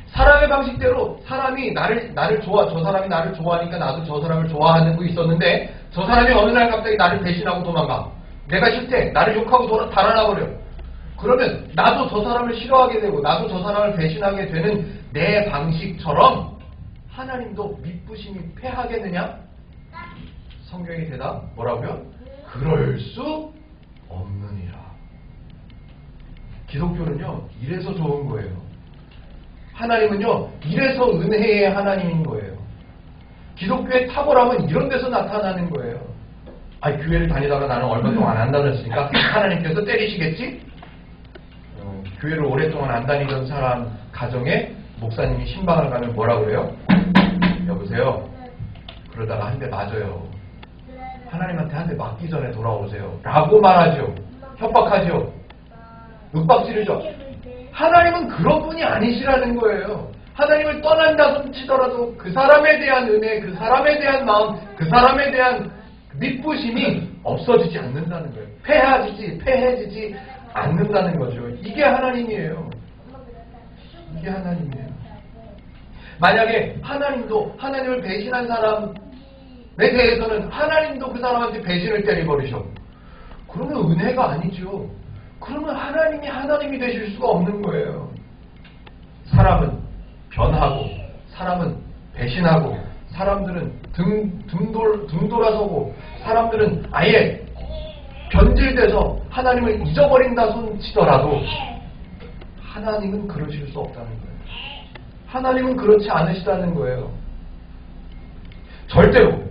사람의 방식대로 사람이 나를 저 사람이 나를 좋아하니까 나도 저 사람을 좋아하는 거 있었는데 저 사람이 어느 날 갑자기 나를 배신하고 도망가. 내가 싫대. 나를 욕하고 달아나버려. 그러면 나도 저 사람을 싫어하게 되고 나도 저 사람을 배신하게 되는 내 방식처럼 하나님도 미쁘심이 패하겠느냐? 성경의 대답 뭐라고요? 그럴 수 없느니라. 기독교는요 이래서 좋은 거예요. 하나님은요 이래서 은혜의 하나님인 거예요. 기독교의 탁월함은 이런 데서 나타나는 거예요. 교회를 다니다가 나는 얼마 동안 안 다녔으니까 하나님께서 때리시겠지? 교회를 오랫동안 안 다니던 사람 가정에 목사님이 신방을 가면 뭐라 그래요? 여보세요? 그러다가 한 대 맞아요. 하나님한테 한 대 맞기 전에 돌아오세요 라고 말하죠. 협박하죠. 윽박지르죠. 하나님은 그런 분이 아니시라는 거예요. 하나님을 떠난다 치더라도 그 사람에 대한 은혜, 그 사람에 대한 마음, 그 사람에 대한 미쁘심이 없어지지 않는다는 거예요. 폐해지지 않는다는 거죠. 이게 하나님이에요. 이게 하나님이에요. 만약에 하나님도 하나님을 배신한 사람에 대해서는 하나님도 그 사람한테 배신을 때려버리셔. 그러면 은혜가 아니죠. 그러면 하나님이 하나님이 되실 수가 없는 거예요. 사람은 변하고 사람은 배신하고 사람들은 등 돌아서고 사람들은 아예 변질돼서 하나님을 잊어버린다 손치더라도 하나님은 그러실 수 없다는 거예요. 하나님은 그렇지 않으시다는 거예요. 절대로.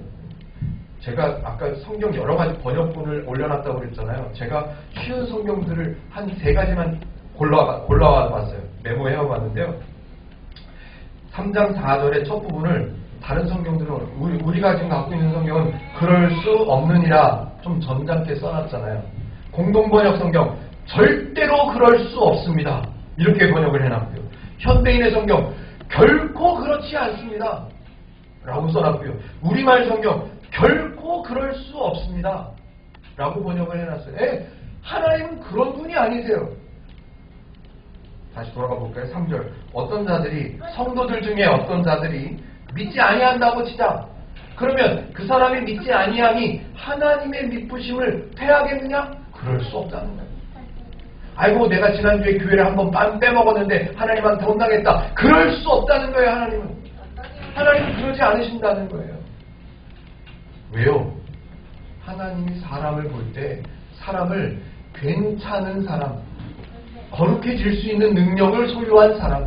제가 아까 성경 여러 가지 번역본을 올려놨다고 그랬잖아요. 제가 쉬운 성경들을 한 3가지만 골라와 봤어요. 메모해 봤는데요. 3장 4절의 첫 부분을 다른 성경들은 우리가 지금 갖고 있는 성경은 그럴 수 없느니라 좀 점잖게 써놨잖아요. 공동번역 성경 절대로 그럴 수 없습니다. 이렇게 번역을 해놨고요. 현대인의 성경 결코 그렇지 않습니다. 라고 써놨고요. 우리말 성경 결코 그럴 수 없습니다. 라고 번역을 해놨어요. 하나님은 그런 분이 아니세요. 다시 돌아가 볼까요? 3절. 어떤 자들이, 성도들 중에 어떤 자들이 믿지 아니한다고 치자. 그러면 그 사람이 믿지 아니함이 하나님의 미쁘심을 패하겠느냐? 그럴 수 없다는 거예요. 아이고 내가 지난주에 교회를 한번 빼먹었는데 하나님한테 혼나겠다. 그럴 수 없다는 거예요. 하나님은 그러지 않으신다는 거예요. 왜요? 하나님이 사람을 볼 때 사람을 괜찮은 사람, 거룩해질 수 있는 능력을 소유한 사람,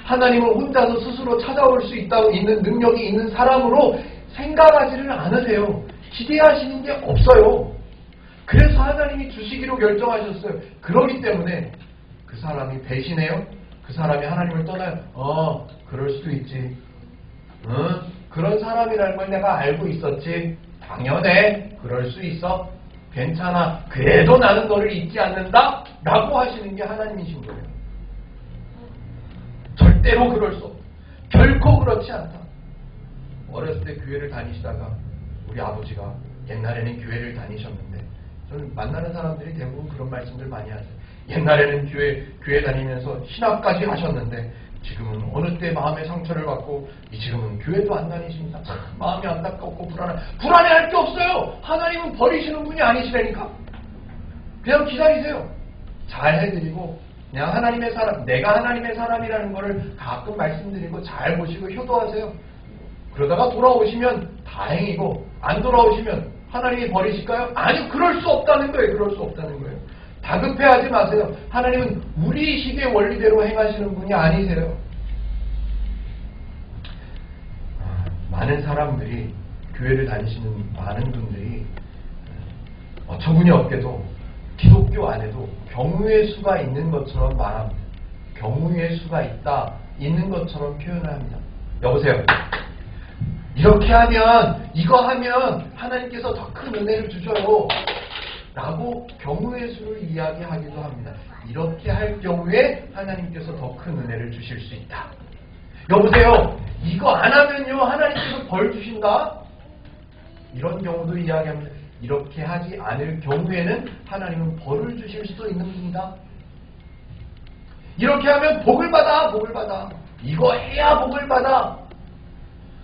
하나님을 혼자서 스스로 찾아올 수 있는 능력이 있는 사람으로 생각하지를 않으세요. 기대하시는 게 없어요. 그래서 하나님이 주시기로 결정하셨어요. 그러기 때문에 그 사람이 배신해요? 그 사람이 하나님을 떠나요? 그럴 수도 있지. 그런 사람이라는 걸 내가 알고 있었지. 당연해. 그럴 수 있어. 괜찮아. 그래도 나는 너를 잊지 않는다. 라고 하시는 게 하나님이신 거예요. 절대로 그럴 수 없다. 결코 그렇지 않다. 어렸을 때 교회를 다니시다가 우리 아버지가 옛날에는 교회를 다니셨는데, 저는 만나는 사람들이 대부분 그런 말씀들 많이 하세요. 옛날에는 교회 다니면서 신학까지 하셨는데 지금은 어느 때 마음의 상처를 받고 지금은 교회도 안 다니십니다. 참 마음이 안타깝고 불안해할 게 없어요. 하나님은 버리시는 분이 아니시라니까. 그냥 기다리세요. 잘 해드리고 그냥 하나님의 사람, 내가 하나님의 사람이라는 거를 가끔 말씀드리고 잘 보시고 효도하세요. 그러다가 돌아오시면 다행이고 안 돌아오시면 하나님이 버리실까요? 아니, 그럴 수 없다는 거예요. 그럴 수 없다는 거예요. 다급해하지 마세요. 하나님은 우리 시대의 원리대로 행하시는 분이 아니세요. 많은 사람들이, 교회를 다니시는 많은 분들이 어처구니 없게도 기독교 안에도 경우의 수가 있는 것처럼 말합니다. 경우의 수가 있는 것처럼 표현을 합니다. 여보세요. 이렇게 하면, 이거 하면 하나님께서 더 큰 은혜를 주셔요. 라고 경우의 수를 이야기하기도 합니다. 이렇게 할 경우에 하나님께서 더 큰 은혜를 주실 수 있다. 여보세요. 이거 안 하면요 하나님께서 벌 주신다. 이런 경우도 이야기합니다. 이렇게 하지 않을 경우에는 하나님은 벌을 주실 수도 있는 분이다. 이렇게 하면 복을 받아. 이거 해야 복을 받아.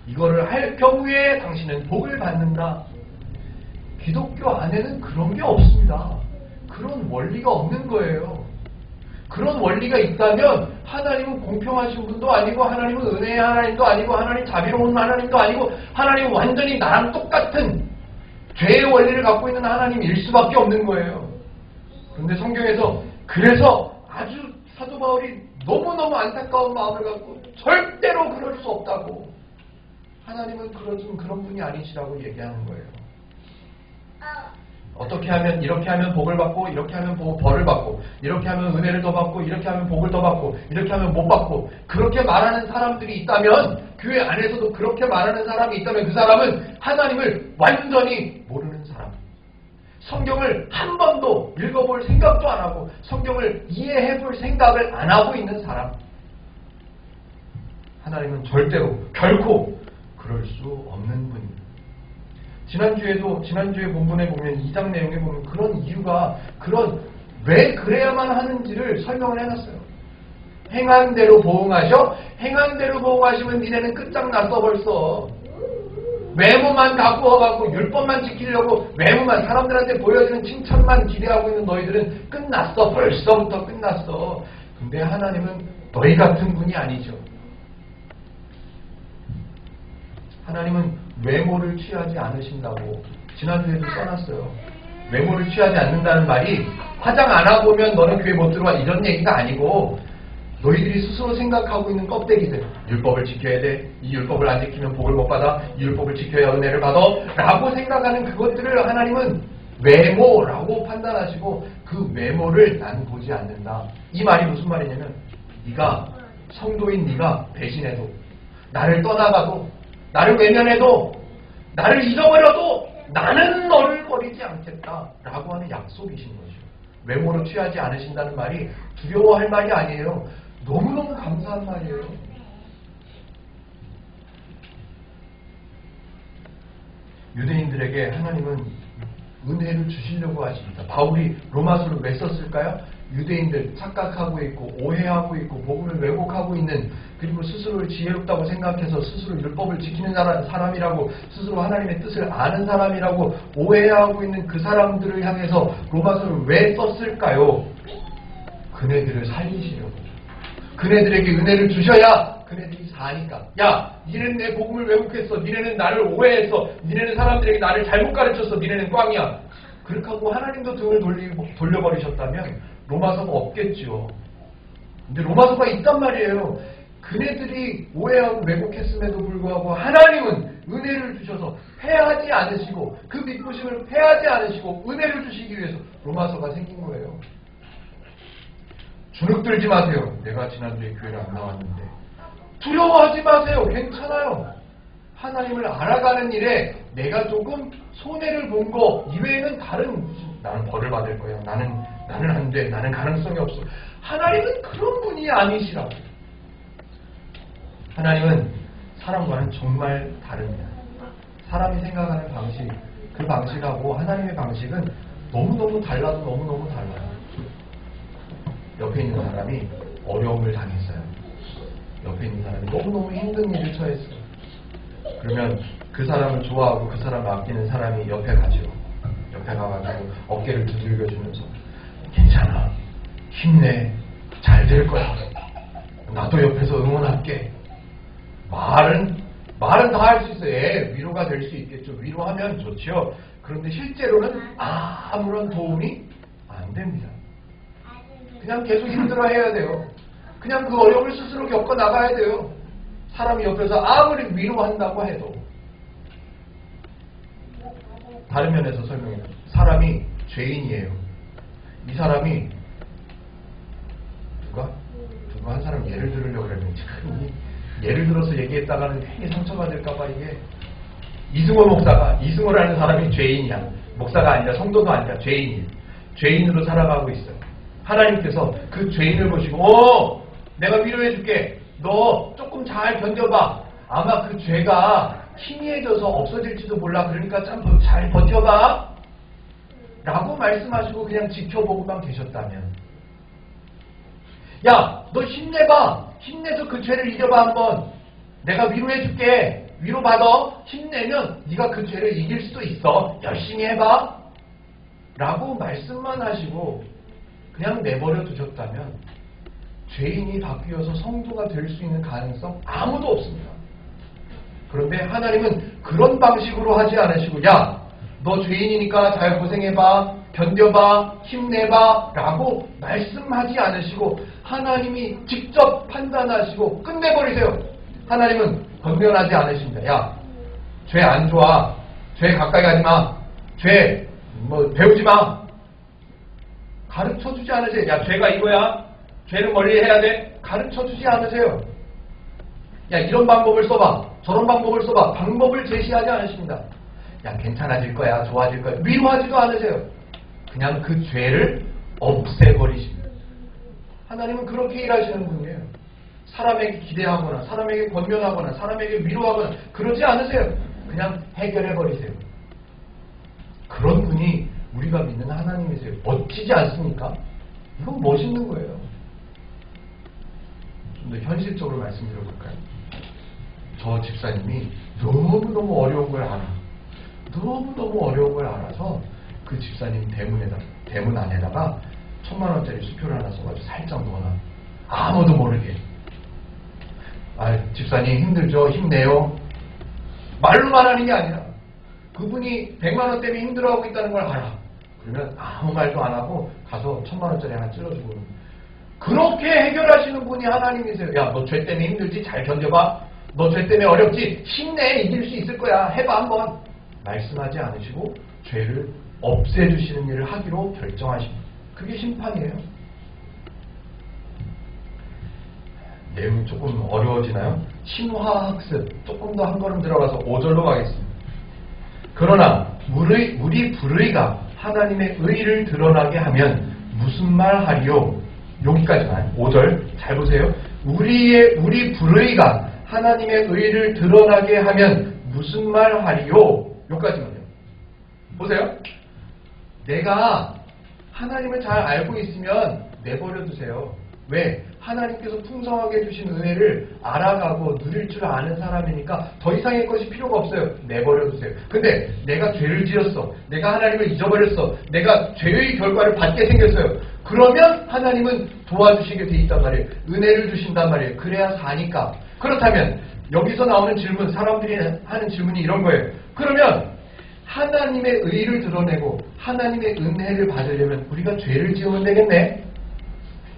이거를 할 경우에 당신은 복을 받는다. 기독교 안에는 그런 게 없습니다. 그런 원리가 없는 거예요. 그런 원리가 있다면 하나님은 공평하신 분도 아니고, 하나님은 은혜의 하나님도 아니고, 하나님 자비로운 하나님도 아니고, 하나님은 완전히 나랑 똑같은 죄의 원리를 갖고 있는 하나님일 수밖에 없는 거예요. 그런데 성경에서 그래서 아주 사도 바울이 너무너무 안타까운 마음을 갖고 절대로 그럴 수 없다고, 하나님은 그런 분이 아니시라고 얘기하는 거예요. 어떻게 하면, 이렇게 하면 복을 받고, 이렇게 하면 벌을 받고, 이렇게 하면 은혜를 더 받고, 이렇게 하면 복을 더 받고, 이렇게 하면 못 받고, 그렇게 말하는 사람들이 있다면, 교회 안에서도 그렇게 말하는 사람이 있다면 그 사람은 하나님을 완전히 모르는 사람. 성경을 한 번도 읽어볼 생각도 안 하고 성경을 이해해볼 생각을 안 하고 있는 사람. 하나님은 절대로 결코 그럴 수 없는 분입니다. 지난주에 본문에 보면 2장 내용에 보면 그런 이유가, 왜 그래야만 하는지를 설명을 해놨어요. 행한 대로 보응하셔. 행한 대로 보응하시면 니네는 끝장났어 벌써. 외모만 갖고 와갖고 율법만 지키려고 외모만, 사람들한테 보여지는 칭찬만 기대하고 있는 너희들은 끝났어. 벌써부터 끝났어. 근데 하나님은 너희 같은 분이 아니죠. 하나님은 외모를 취하지 않으신다고 지난주에도 써놨어요. 외모를 취하지 않는다는 말이 화장 안 하고 오면 너는 교회 못 들어와 이런 얘기가 아니고, 너희들이 스스로 생각하고 있는 껍데기들, 율법을 지켜야 돼, 이 율법을 안 지키면 복을 못 받아, 이 율법을 지켜야 은혜를 받아 라고 생각하는 그것들을 하나님은 외모라고 판단하시고, 그 외모를 난 보지 않는다. 이 말이 무슨 말이냐면, 네가 성도인 네가 배신해도, 나를 떠나가도, 나를 외면해도, 나를 잊어버려도 나는 너를 버리지 않겠다 라고 하는 약속이신 거죠. 외모로 취하지 않으신다는 말이 두려워할 말이 아니에요. 너무너무 감사한 말이에요. 유대인들에게 하나님은 은혜를 주시려고 하십니다. 바울이 로마서를 왜 썼을까요? 유대인들 착각하고 있고 오해하고 있고 복음을 왜곡하고 있는, 그리고 스스로를 지혜롭다고 생각해서 스스로 율법을 지키는 사람이라고, 스스로 하나님의 뜻을 아는 사람이라고 오해하고 있는 그 사람들을 향해서 로마서를 왜 썼을까요? 그네들을 살리시려고. 그네들에게 은혜를 주셔야 그네들이 사니까. 야, 니네는 내 복음을 왜곡했어. 니네는 나를 오해했어. 니네는 사람들에게 나를 잘못 가르쳤어. 니네는 꽝이야. 그렇게 하고 하나님도 등을 돌려버리셨다면 로마서가 없겠죠. 근데 로마서가 있단 말이에요. 그네들이 오해하고 왜곡했음에도 불구하고 하나님은 은혜를 주셔서 패하지 않으시고, 그 믿부심을 패하지 않으시고 은혜를 주시기 위해서 로마서가 생긴 거예요. 주눅들지 마세요. 내가 지난주에 교회를 안 나왔는데. 두려워하지 마세요. 괜찮아요. 하나님을 알아가는 일에 내가 조금 손해를 본 거 이외에는 다른, 나는 벌을 받을 거야. 나는 안 돼. 나는 가능성이 없어. 하나님은 그런 분이 아니시라고. 하나님은 사람과는 정말 다릅니다. 사람이 생각하는 방식, 그 방식하고 하나님의 방식은 너무너무 달라도 너무너무 달라요. 옆에 있는 사람이 어려움을 당했어요. 옆에 있는 사람이 너무너무 힘든 일을 처했어요. 그러면 그 사람을 좋아하고 그 사람을 아끼는 사람이 옆에 가죠. 옆에 가가지고 어깨를 두들겨주면서 괜찮아, 힘내, 잘 될 거야, 나도 옆에서 응원할게. 말은 다 할 수 있어요. 위로가 될 수 있겠죠. 위로하면 좋죠. 그런데 실제로는 아무런 도움이 안 됩니다. 그냥 계속 힘들어해야 돼요. 그냥 그 어려움을 스스로 겪어 나가야 돼요. 사람이 옆에서 아무리 위로한다고 해도. 다른 면에서 설명해요. 사람이 죄인이에요. 이 사람이 누가 한 사람 예를 들으려고 그러면 참 예를 들어서 얘기했다가는 괜히 상처받을까봐 이게, 이승호라는 사람이 죄인이야. 목사가 아니라 성도도 아니라 죄인이에요. 죄인으로 살아가고 있어요. 하나님께서 그 죄인을 보시고 내가 위로해줄게. 너 조금 잘 견뎌봐. 아마 그 죄가 희미해져서 없어질지도 몰라. 그러니까 좀 잘 버텨봐 라고 말씀하시고 그냥 지켜보고만 계셨다면, 야, 너 힘내봐. 힘내서 그 죄를 이겨봐 한번. 내가 위로해줄게. 위로받아. 힘내면 네가 그 죄를 이길 수도 있어. 열심히 해봐 라고 말씀만 하시고 그냥 내버려 두셨다면 죄인이 바뀌어서 성도가 될 수 있는 가능성 아무도 없습니다. 그런데 하나님은 그런 방식으로 하지 않으시고, 야, 너 죄인이니까 잘 고생해봐, 견뎌봐, 힘내봐 라고 말씀하지 않으시고 하나님이 직접 판단하시고 끝내버리세요. 하나님은 변변하지 않으십니다. 야, 죄 안 좋아. 죄 가까이 가지 마. 죄 배우지 마. 가르쳐주지 않으세요. 야, 죄가 이거야. 죄는 멀리 해야 돼. 가르쳐주지 않으세요. 야, 이런 방법을 써봐. 저런 방법을 써봐. 방법을 제시하지 않으십니다. 야, 괜찮아질 거야. 좋아질 거야. 위로하지도 않으세요. 그냥 그 죄를 없애버리십니다. 하나님은 그렇게 일하시는 분이에요. 사람에게 기대하거나 사람에게 권면하거나 사람에게 위로하거나 그러지 않으세요. 그냥 해결해버리세요. 그런 분이 우리가 믿는 하나님이세요. 멋지지 않습니까? 이건 멋있는 거예요. 좀 더 현실적으로 말씀드려볼까요? 저 집사님이 너무너무 어려운 걸 알아. 너무너무 어려운 걸 알아서 그 집사님 대문 안에다가 10,000,000원짜리 수표를 하나 써가지고 살짝 넣어놔. 아무도 모르게. 집사님 힘들죠? 힘내요. 말로만 하는 게 아니라 그분이 100만원 때문에 힘들어하고 있다는 걸 알아. 그러면 아무 말도 안 하고 가서 1000만원짜리 하나 찔러주고, 그렇게 해결하시는 분이 하나님이세요. 야, 너 죄 때문에 힘들지? 잘 견뎌봐. 너 죄 때문에 어렵지? 힘내. 이길 수 있을 거야. 해봐 한번. 말씀하지 않으시고 죄를 없애주시는 일을 하기로 결정하십니다. 그게 심판이에요. 내용이 조금 어려워지나요? 신화학습 조금 더 한 걸음 들어가서 5절로 가겠습니다. 그러나 우리 불의가 하나님의 의를 드러나게 하면 무슨 말 하리요? 여기까지만. 5절 잘 보세요. 우리 불의가 하나님의 의를 드러나게 하면 무슨 말 하리요? 여기까지만요. 보세요. 내가 하나님을 잘 알고 있으면 내버려 두세요. 왜? 하나님께서 풍성하게 주신 은혜를 알아가고 누릴 줄 아는 사람이니까 더 이상의 것이 필요가 없어요. 내버려 두세요. 근데 내가 죄를 지었어. 내가 하나님을 잊어버렸어. 내가 죄의 결과를 받게 생겼어요. 그러면 하나님은 도와주시게 돼 있단 말이에요. 은혜를 주신단 말이에요. 그래야 사니까. 그렇다면 여기서 나오는 질문, 사람들이 하는 질문이 이런 거예요. 그러면 하나님의 의를 드러내고 하나님의 은혜를 받으려면 우리가 죄를 지으면 되겠네?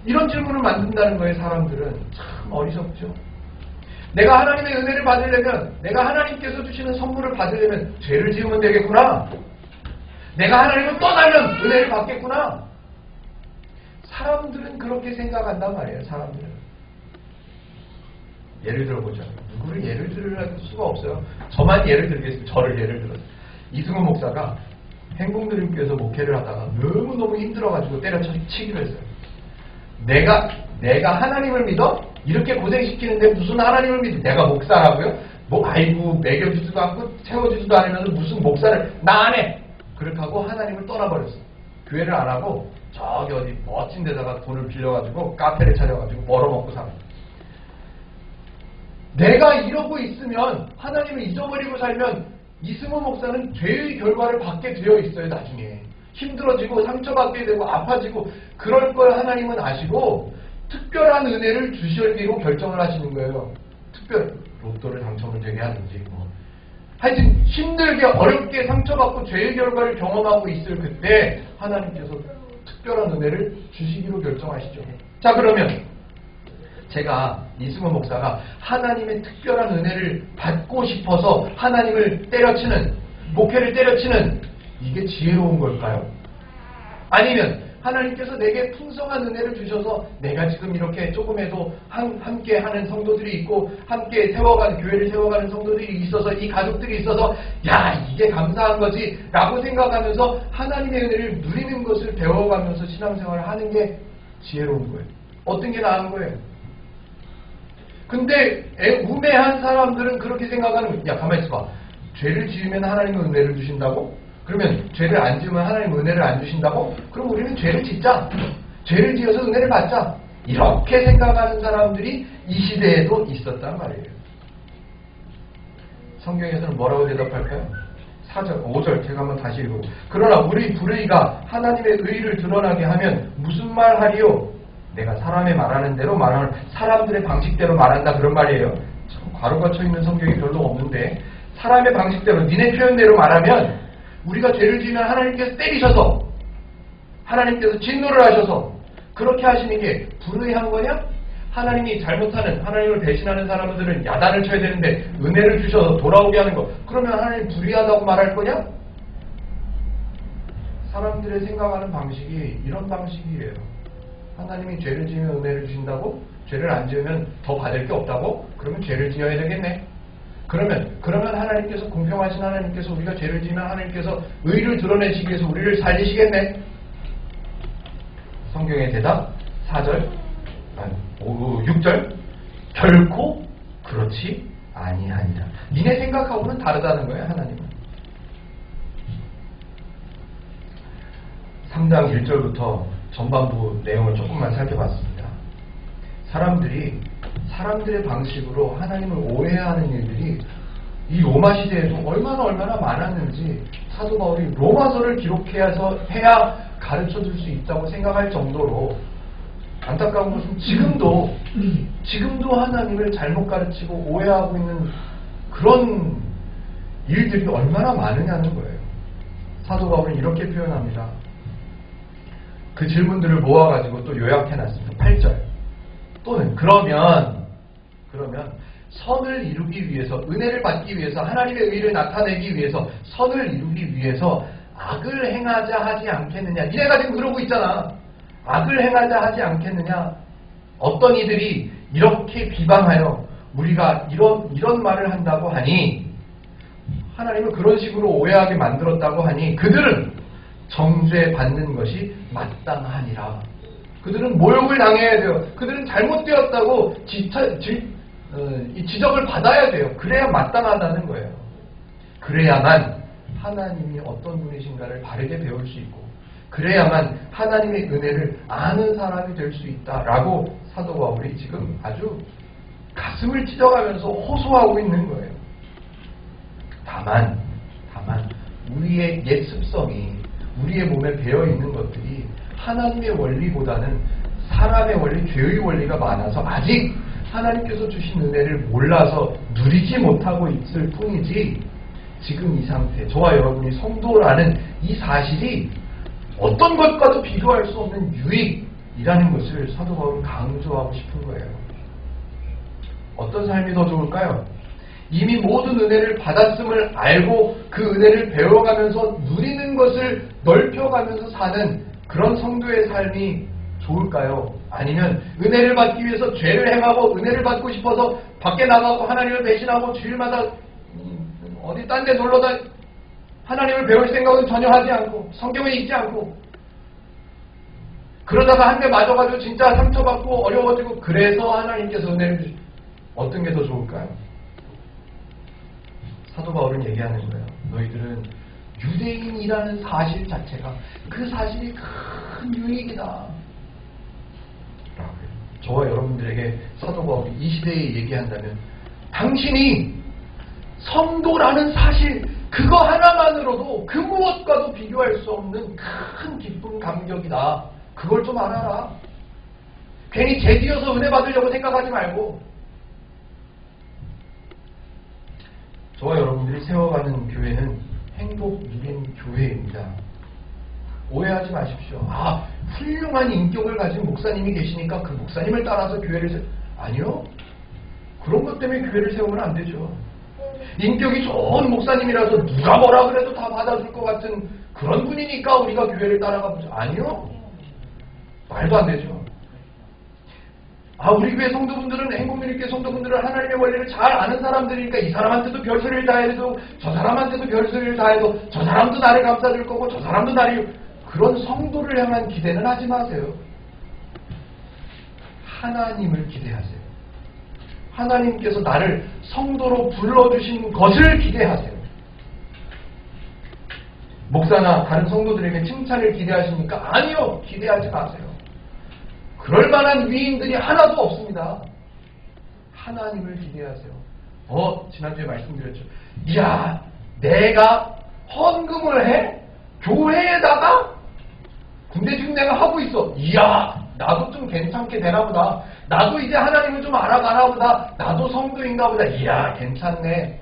이런 질문을 만든다는 거예요. 사람들은 참 어리석죠. 내가 하나님의 은혜를 받으려면, 내가 하나님께서 주시는 선물을 받으려면 죄를 지으면 되겠구나. 내가 하나님을 떠나면 은혜를 받겠구나. 사람들은 그렇게 생각한단 말이에요. 사람들은. 예를 들어보죠. 누구를 예를 들을 수가 없어요. 저만 예를 들겠습니다. 저를 예를 들어서. 이승훈 목사가 행복누림교에서 목회를 하다가 너무너무 힘들어가지고 때려치기로 했어요. 내가 하나님을 믿어? 이렇게 고생시키는데 무슨 하나님을 믿어? 내가 목사라고요? 아이고 먹여주지도 않고 채워주지도 않으면서 무슨 목사를 나 안 해! 그렇게 하고 하나님을 떠나버렸어. 교회를 안 하고 저기 어디 멋진 데다가 돈을 빌려가지고 카페를 차려가지고 벌어먹고 살아. 내가 이러고 있으면 하나님을 잊어버리고 살면 이승호 목사는 죄의 결과를 받게 되어 있어요. 나중에 힘들어지고 상처받게 되고 아파지고 그럴 걸 하나님은 아시고 특별한 은혜를 주시기로 결정을 하시는 거예요. 특별 로또를 당첨을 되게 하든지 하여튼 힘들게 어렵게 상처받고 죄의 결과를 경험하고 있을 그때 하나님께서 특별한 은혜를 주시기로 결정하시죠. 자, 그러면 제가 이승호 목사가 하나님의 특별한 은혜를 받고 싶어서 하나님을 때려치는, 목회를 때려치는 이게 지혜로운 걸까요? 아니면 하나님께서 내게 풍성한 은혜를 주셔서 내가 지금 이렇게 조금해도 함께 하는 성도들이 있고 함께 교회를 세워가는 성도들이 있어서 이 가족들이 있어서 야 이게 감사한 거지 라고 생각하면서 하나님의 은혜를 누리는 것을 배워가면서 신앙생활을 하는 게 지혜로운 거예요. 어떤 게 나은 거예요? 근데 우매한 사람들은 그렇게 생각하는 거예요. 야 가만히 있어봐. 죄를 지으면 하나님은 은혜를 주신다고? 그러면 죄를 안 지으면 하나님은 은혜를 안 주신다고? 그럼 우리는 죄를 짓자. 죄를 지어서 은혜를 받자. 이렇게 생각하는 사람들이 이 시대에도 있었단 말이에요. 성경에서는 뭐라고 대답할까요? 4절, 5절 제가 한번 다시 읽어보고. 그러나 우리 불의가 하나님의 의를 드러나게 하면 무슨 말 하리요? 내가 사람의 말하는 대로 말하는 사람들의 방식대로 말한다 그런 말이에요. 참 괄호가 쳐있는 성경이 별로 없는데 사람의 방식대로 니네 표현대로 말하면 우리가 죄를 지으면 하나님께서 때리셔서 하나님께서 진노를 하셔서 그렇게 하시는 게 불의한 거냐? 하나님이 잘못하는 하나님을 배신하는 사람들은 야단을 쳐야 되는데 은혜를 주셔서 돌아오게 하는 거 그러면 하나님 불의하다고 말할 거냐? 사람들의 생각하는 방식이 이런 방식이에요. 하나님이 죄를 지으면 은혜를 주신다고? 죄를 안 지으면 더 받을 게 없다고? 그러면 죄를 지어야 되겠네. 그러면 하나님께서 공평하신 하나님께서 우리가 죄를 지으면 하나님께서 의를 드러내시기 위해서 우리를 살리시겠네. 성경의 대답 4절 6절 결코 그렇지 아니하니라. 니네 생각하고는 다르다는 거예요. 하나님은 3장 1절부터 전반부 내용을 조금만 살펴봤습니다. 사람들의 방식으로 하나님을 오해하는 일들이 이 로마 시대에도 얼마나 많았는지 사도 바울이 로마서를 기록해서 해야 가르쳐줄 수 있다고 생각할 정도로 안타까운 것은 지금도 하나님을 잘못 가르치고 오해하고 있는 그런 일들이 얼마나 많으냐는 거예요. 사도 바울은 이렇게 표현합니다. 그 질문들을 모아가지고 또 요약해놨습니다. 8절. 또는 그러면 선을 이루기 위해서 은혜를 받기 위해서 하나님의 의를 나타내기 위해서 선을 이루기 위해서 악을 행하자 하지 않겠느냐. 니네가 지금 그러고 있잖아. 악을 행하자 하지 않겠느냐. 어떤 이들이 이렇게 비방하여 우리가 이런 말을 한다고 하니 하나님을 그런 식으로 오해하게 만들었다고 하니 그들은 정죄받는 것이 마땅하니라. 그들은 모욕을 당해야 돼요. 그들은 잘못되었다고 지적을 받아야 돼요. 그래야 마땅하다는 거예요. 그래야만 하나님이 어떤 분이신가를 바르게 배울 수 있고 그래야만 하나님의 은혜를 아는 사람이 될 수 있다라고 사도 바울이 지금 아주 가슴을 찢어가면서 호소하고 있는 거예요. 다만 우리의 옛 습성이 우리의 몸에 배어있는 것들이 하나님의 원리보다는 사람의 원리, 죄의 원리가 많아서 아직 하나님께서 주신 은혜를 몰라서 누리지 못하고 있을 뿐이지 지금 이 상태, 저와 여러분이 성도라는 이 사실이 어떤 것과도 비교할 수 없는 유익이라는 것을 사도 바울은 강조하고 싶은 거예요. 어떤 삶이 더 좋을까요? 이미 모든 은혜를 받았음을 알고 그 은혜를 배워가면서 누리는 것을 넓혀가면서 사는 그런 성도의 삶이 좋을까요? 아니면 은혜를 받기 위해서 죄를 행하고 은혜를 받고 싶어서 밖에 나가고 하나님을 배신하고 주일마다 어디 딴 데 놀러다 하나님을 배울 생각은 전혀 하지 않고 성경을 읽지 않고 그러다가 한 대 맞아가지고 진짜 상처받고 어려워지고 그래서 하나님께서 은혜를 주시 어떤 게 더 좋을까요? 사도 바울은 얘기하는 거예요. 너희들은 유대인이라는 사실 자체가 그 사실이 큰 유익이다. 저와 여러분들에게 사도 바울이 이 시대에 얘기한다면 당신이 성도라는 사실 그거 하나만으로도 그 무엇과도 비교할 수 없는 큰 기쁨 감격이다. 그걸 좀 알아라. 괜히 제디어서 은혜 받으려고 생각하지 말고 저와 여러분들이 세워가는 교회는 행복 누린 교회입니다. 오해하지 마십시오. 훌륭한 인격을 가진 목사님이 계시니까 그 목사님을 따라서 교회를 아니요. 그런 것 때문에 교회를 세우면 안 되죠. 인격이 좋은 목사님이라서 누가 뭐라 그래도 다 받아줄 것 같은 그런 분이니까 우리가 교회를 따라가 보죠. 아니요. 말도 안 되죠. 우리 교회 성도분들은 행복누리교회 성도분들은 하나님의 원리를 잘 아는 사람들이니까 이 사람한테도 별소리를 다 해도 저 사람한테도 별소리를 다 해도 저 사람도 나를 감싸줄 거고 저 사람도 나를 그런 성도를 향한 기대는 하지 마세요. 하나님을 기대하세요. 하나님께서 나를 성도로 불러주신 것을 기대하세요. 목사나 다른 성도들에게 칭찬을 기대하십니까? 아니요. 기대하지 마세요. 그럴 만한 위인들이 하나도 없습니다. 하나님을 기대하세요. 지난주에 말씀드렸죠. 이야, 내가 헌금을 해? 교회에다가? 근데 지금 내가 하고 있어. 이야, 나도 좀 괜찮게 되나 보다. 나도 이제 하나님을 좀 알아가나 보다. 나도 성도인가 보다. 이야, 괜찮네.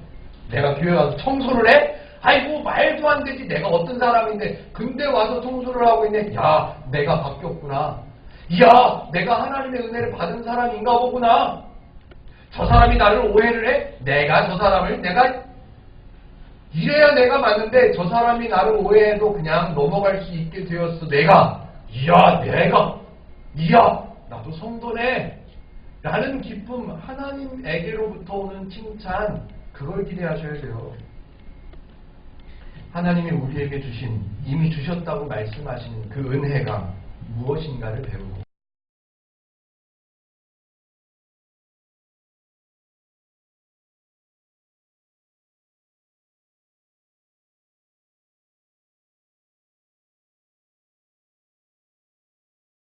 내가 교회 와서 청소를 해? 아이고, 말도 안 되지. 내가 어떤 사람인데. 근데 와서 청소를 하고 있네. 야, 내가 바뀌었구나. 이야, 내가 하나님의 은혜를 받은 사람인가 보구나. 저 사람이 나를 오해를 해? 내가 저 사람을 이래야 내가 맞는데 저 사람이 나를 오해해도 그냥 넘어갈 수 있게 되었어. 이야, 나도 성도네. 라는 기쁨, 하나님에게로부터 오는 칭찬, 그걸 기대하셔야 돼요. 하나님이 우리에게 주신, 이미 주셨다고 말씀하시는 그 은혜가 무엇인가를 배우고